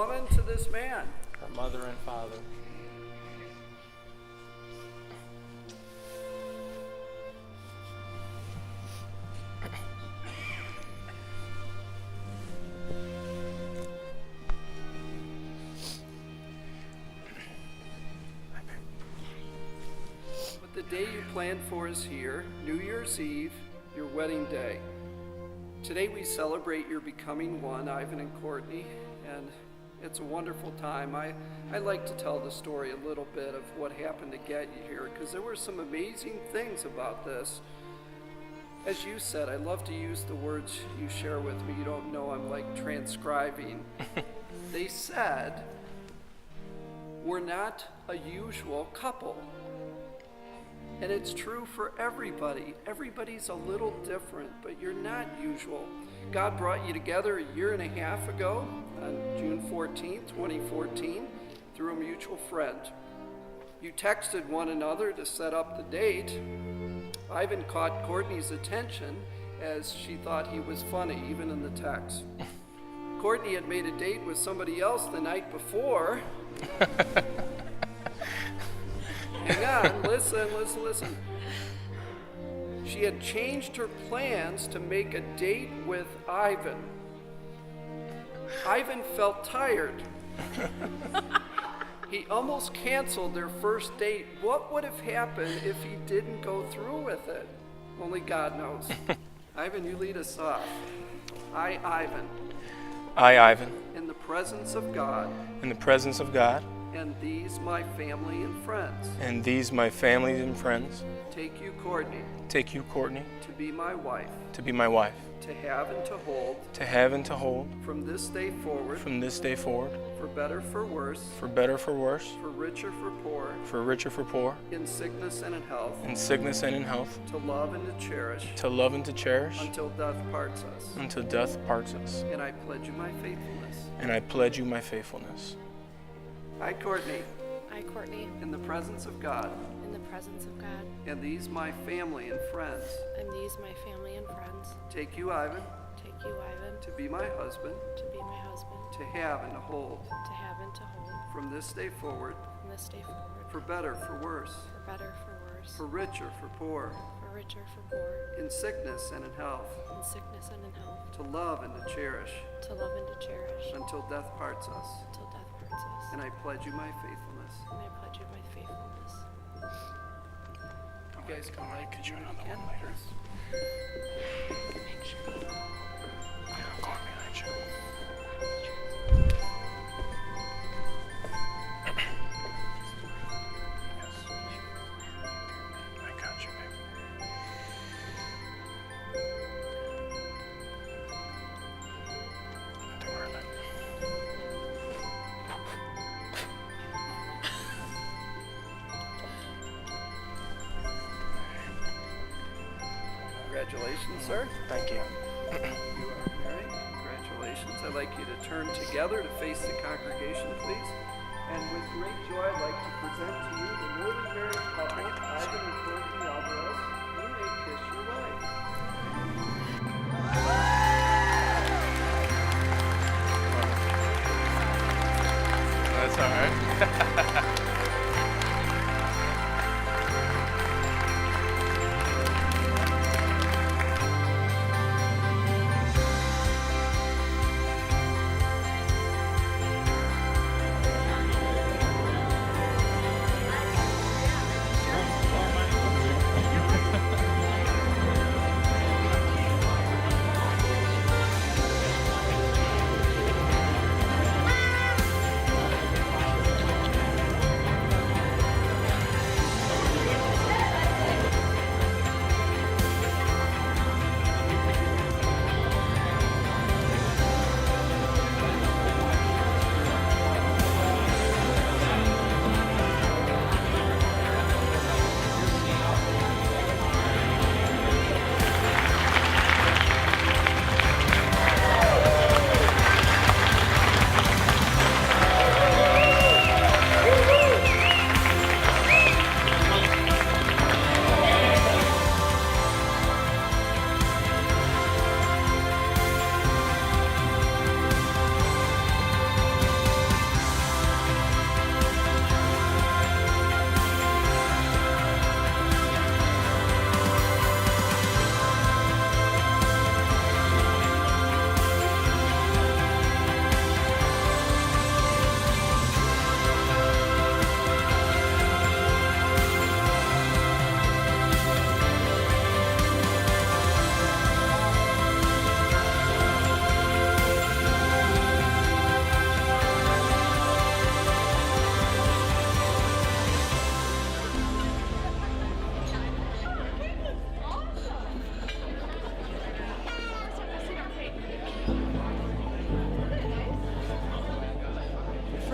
woman to this man. Her mother and father. But the day you planned for is here, New Year's Eve, your wedding day. Today we celebrate your becoming one, Ivan and Courtney, and it's a wonderful time. I like to tell the story a little bit of what happened to get you here, because there were some amazing things about this. As you said, I love to use the words you share with me. You don't know I'm like transcribing. They said, we're not a usual couple. And it's true for everybody. Everybody's a little different, but you're not usual. God brought you together a year and a half ago, on June 14th, 2014, through a mutual friend. You texted one another to set up the date. Ivan caught Courtney's attention as she thought he was funny, even in the text. Courtney had made a date with somebody else the night before. Hang on, listen. She had changed her plans to make a date with Ivan. Ivan felt tired. He almost canceled their first date. What would have happened if he didn't go through with it? Only God knows. Ivan, you lead us off. I, Ivan. In the presence of God. In the presence of God. And these my family and friends. And these my family and friends. Take you, Courtney. Take you, Courtney. To be my wife. To be my wife. To have and to hold. To have and to hold. From this day forward. From this day forward. For better, for worse. For better, for worse. For richer, for poor. For richer, for poor. In sickness and in health. In sickness and in health. To love and to cherish. To love and to cherish. Until death parts us. Until death parts us. And I pledge you my faithfulness. And I pledge you my faithfulness. I, Courtney. I, Courtney. In the presence of God. In the presence of God. And these my family and friends. And these my family and friends. Take you, Ivan. Take you, Ivan. To be my husband. To be my husband. To have and to hold. To have and to hold. From this day forward. From this day forward. For better, for worse. For better, for worse. For richer, for poor. For richer, for poor. In sickness and in health. In sickness and in health. To love and to cherish. To love and to cherish. Until death parts us. Until death parts us. And I pledge you my faithfulness. And I pledge you my faithfulness. You guys come right. Get you when another can. one later. Make sure. Yeah, I'm going behind you. I got you, babe. Don't worry about it. Congratulations, sir. Thank you. You are married. Congratulations. I'd like you to turn together to face the congregation, please. And with great joy, I'd like to present to you the newly married couple, Ivan and Courtney Alvarez. You may kiss your wife. That's all right.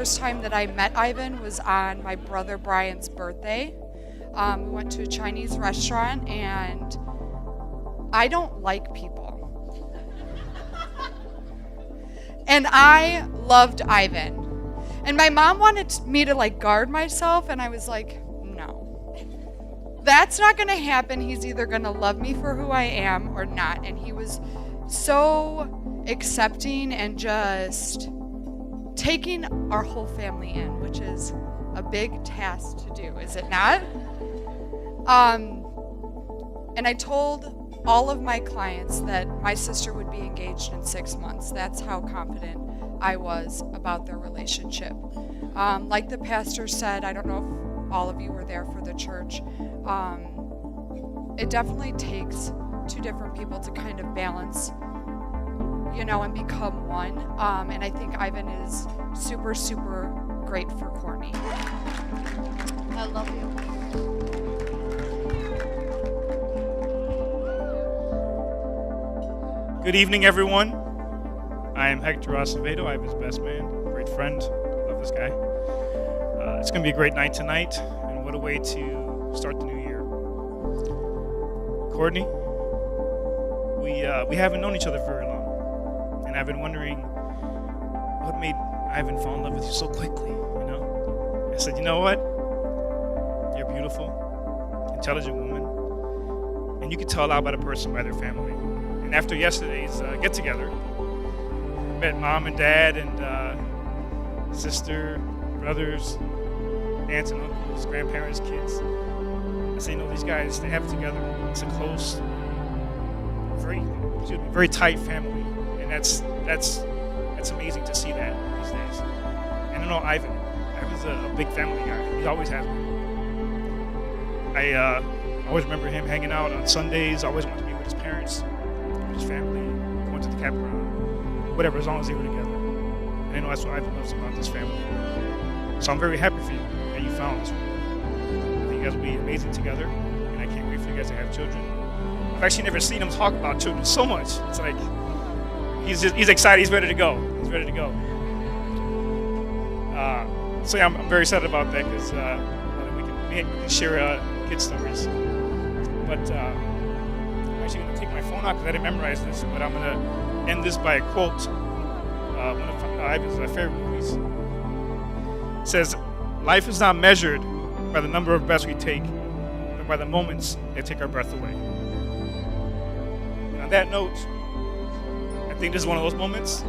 first time that I met Ivan was on my brother Brian's birthday. We went to a Chinese restaurant, and I don't like people. And I loved Ivan. And my mom wanted me to guard myself, and I was like, no. That's not going to happen. He's either going to love me for who I am or not. And he was so accepting and just taking our whole family in, which is a big task to do, is it not? And I told all of my clients that my sister would be engaged in 6 months. That's how confident I was about their relationship. Like the pastor said, I don't know if all of you were there for the church, it definitely takes two different people to kind of balance, and become one. And I think Ivan is super, super great for Courtney. I love you. Good evening, everyone. I am Hector Acevedo. I'm his best man, great friend. Love this guy. It's going to be a great night tonight, and what a way to start the new year. Courtney, we haven't known each other very long, and I've been wondering what made Ivan fall in love with you so quickly. I said, you know what? You're a beautiful, intelligent woman, and you can tell a lot about a person by their family. And after yesterday's get-together, met mom and dad and sister, brothers, aunts and uncles, grandparents, kids. I say, these guys, they have it together. It's a close, very tight family, and that's amazing to see that these days. And I know Ivan's a big family guy. He always has been. I always remember him hanging out on Sundays. I always wanted to be with his parents, with his family, going to the campground, whatever, as long as they were together. And I know that's what Ivan loves about this family. So I'm very happy for you that you found this one. I think you guys will be amazing together, and I can't wait for you guys to have children. I've actually never seen him talk about children so much. It's like he's excited. He's ready to go. So yeah, I'm very excited about that because we can share kid stories. But I'm actually going to take my phone out because I didn't memorize this. But I'm going to end this by a quote. One of Ivan's favorite movies. It says, "Life is not measured by the number of breaths we take, but by the moments that take our breath away." And on that note, I think this is one of those moments.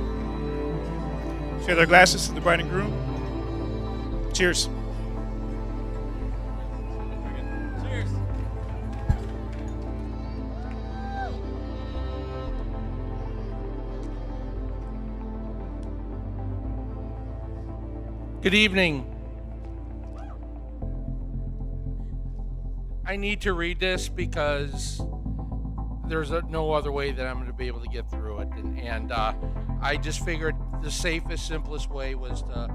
Share their glasses to the bride and groom. Cheers. Cheers. Good evening. I need to read this because there's no other way that I'm going to be able to get through it. And I just figured the safest, simplest way was to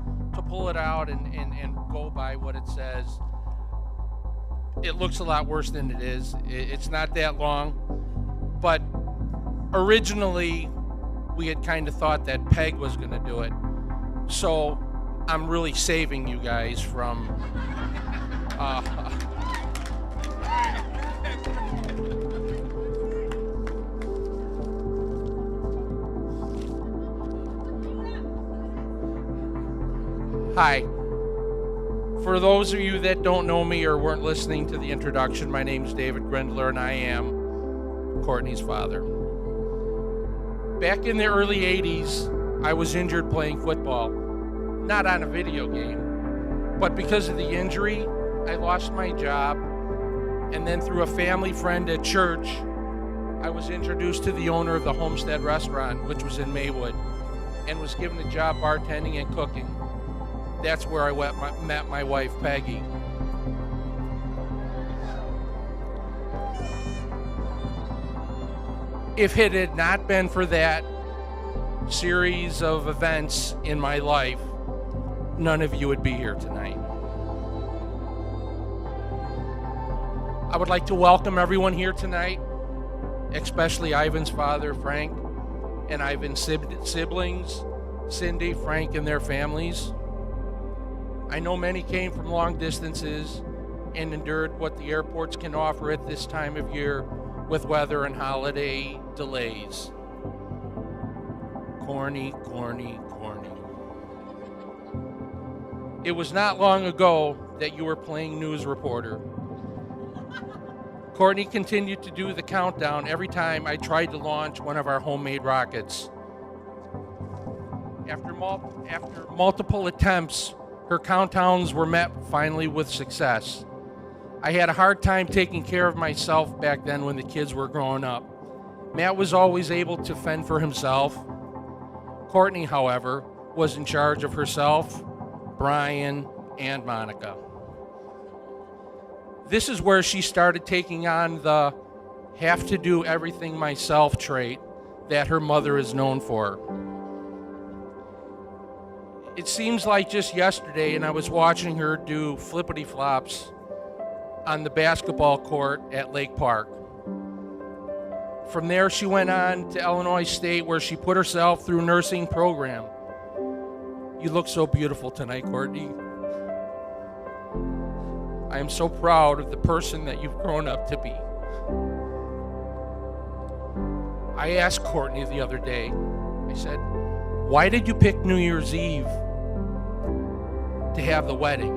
pull it out and go by what it says. It looks a lot worse than it is. It's not that long. But originally, we had kind of thought that Peg was going to do it. So I'm really saving you guys from Hi. For those of you that don't know me or weren't listening to the introduction, my name's David Grindler, and I am Courtney's father. Back in the early 80s, I was injured playing football. Not on a video game, but because of the injury, I lost my job, and then through a family friend at church, I was introduced to the owner of the Homestead restaurant, which was in Maywood, and was given a job bartending and cooking. That's where I met my wife, Peggy. If it had not been for that series of events in my life, none of you would be here tonight. I would like to welcome everyone here tonight, especially Ivan's father, Frank, and Ivan's siblings, Cindy, Frank, and their families. I know many came from long distances and endured what the airports can offer at this time of year with weather and holiday delays. Corny, corny, corny. It was not long ago that you were playing news reporter. Courtney continued to do the countdown every time I tried to launch one of our homemade rockets. After multiple attempts, her countdowns were met finally with success. I had a hard time taking care of myself back then when the kids were growing up. Matt was always able to fend for himself. Courtney, however, was in charge of herself, Brian, and Monica. This is where she started taking on the have to do everything myself trait that her mother is known for. It seems like just yesterday, and I was watching her do flippity flops on the basketball court at Lake Park. From there, she went on to Illinois State, where she put herself through nursing program. You look so beautiful tonight, Courtney. I am so proud of the person that you've grown up to be. I asked Courtney the other day, I said, why did you pick New Year's Eve to have the wedding?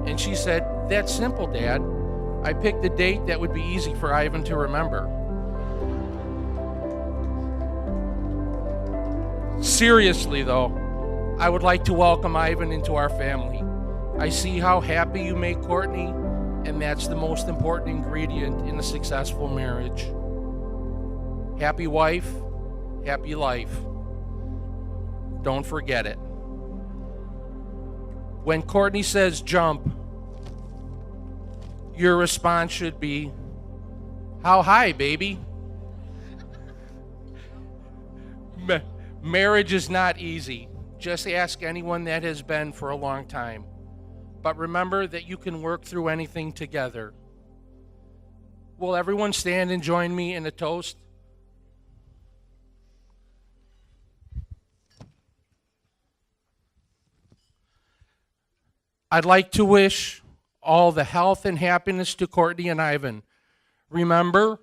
And she said, that's simple, Dad. I picked a date that would be easy for Ivan to remember. Seriously, though, I would like to welcome Ivan into our family. I see how happy you make Courtney, and that's the most important ingredient in a successful marriage. Happy wife, happy life. Don't forget it. When Courtney says jump, your response should be, how high, baby? Marriage is not easy. Just ask anyone that has been for a long time. But remember that you can work through anything together. Will everyone stand and join me in a toast? I'd like to wish all the health and happiness to Courtney and Ivan. Remember,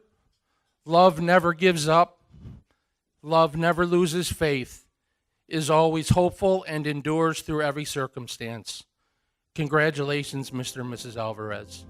love never gives up, love never loses faith, is always hopeful, and endures through every circumstance. Congratulations, Mr. and Mrs. Alvarez.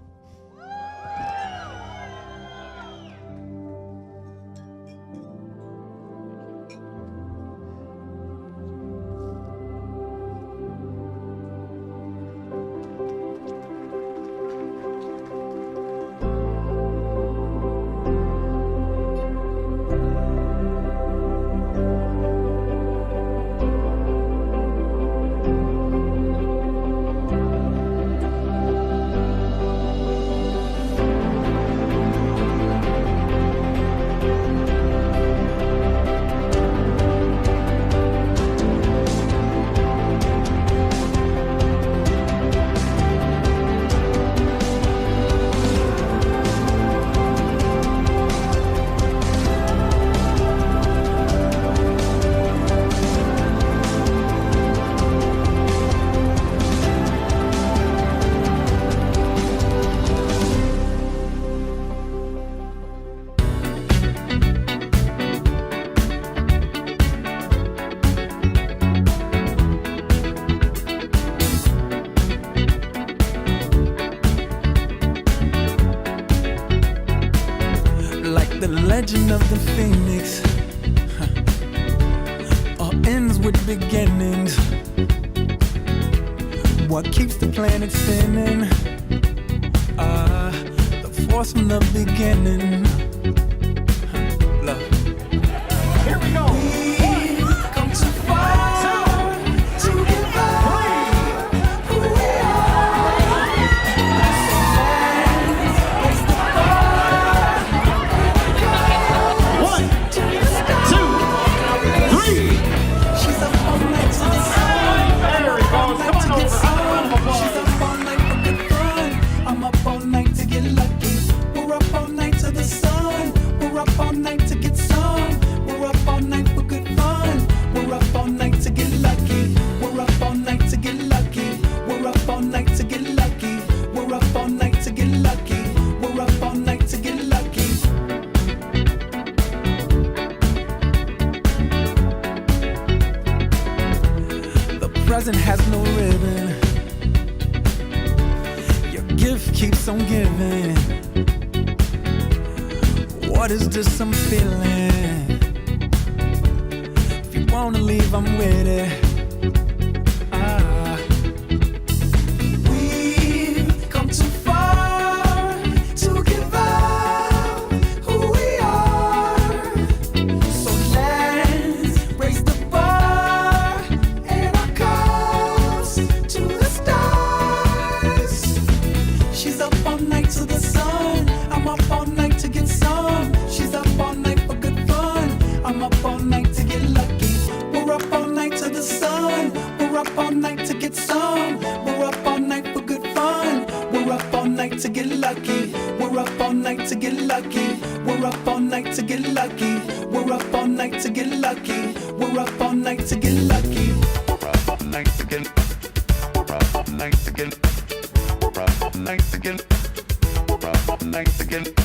The legend of the phoenix all ends with beginnings. What keeps the planet spinning? The force from the beginning. Look. Here we go. We've come too far to give up who we are. It's the bar. 1, 2, 3. She's up all night to the sun. There he goes. Come on over. She's up all night for good fun. I'm up all night to get lucky. We're up all night to the sun. We're up all night to get some. We're up all night for good present has no ribbon. Your gift keeps on giving. What is this I'm feeling? If you wanna leave, I'm with it. We've come too far to give up who we are. So let's raise the bar and our cups to the stars. She's up all night to the sun. I'm up all night to get some. She's up all night for good fun. I'm up all night to get lucky. We're up all night to the sun. We're up all night to get some. We're up all night for good fun. We're up all night to get lucky. We're up all night to get lucky. We're up all night to get lucky. We're up all night to get lucky. We're up all night to get lucky. We're up all night to get. We're up all night to get. We're up all night to get. We're up all night to get.